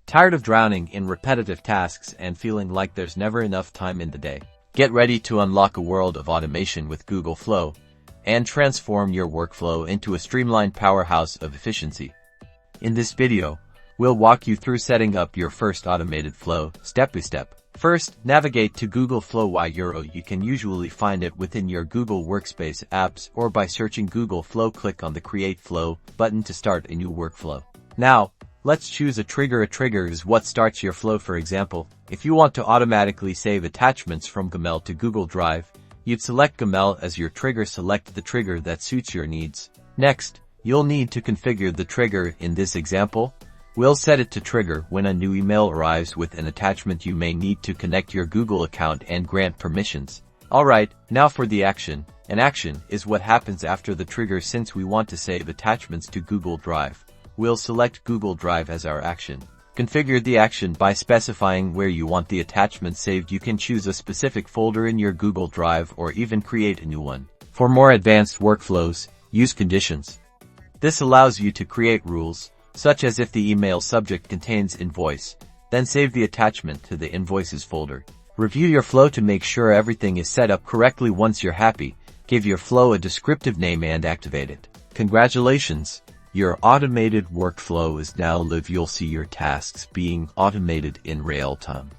Tired of drowning in repetitive tasks and feeling like there's never enough time in the day? Get ready to unlock a world of automation with Google Flow and transform your workflow into a streamlined powerhouse of efficiency. In this video, we'll walk you through setting up your first automated flow step by step. First, navigate to Google Flow. You can usually find it within your Google Workspace apps or by searching Google Flow. Click on the Create Flow button to start a new workflow. Now, let's choose a trigger. A trigger is what starts your flow. For example, if you want to automatically save attachments from Gmail to Google Drive, you'd select Gmail as your trigger. Select the trigger that suits your needs. Next, you'll need to configure the trigger. In this example, we'll set it to trigger when a new email arrives with an attachment. You may need to connect your Google account and grant permissions. Alright, now for the action. An action is what happens after the trigger. Since we want to save attachments to Google Drive, we'll select Google Drive as our action. Configure the action by specifying where you want the attachment saved. You can choose a specific folder in your Google Drive or even create a new one. For more advanced workflows, use conditions. This allows you to create rules, such as if the email subject contains invoice, then save the attachment to the invoices folder. Review your flow to make sure everything is set up correctly. Once you're happy, give your flow a descriptive name and activate it. Congratulations! Your automated workflow is now live. You'll see your tasks being automated in real time.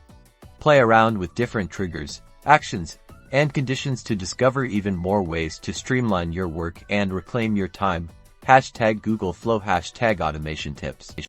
Play around with different triggers, actions, and conditions to discover even more ways to streamline your work and reclaim your time. #Google Flow #automation tips.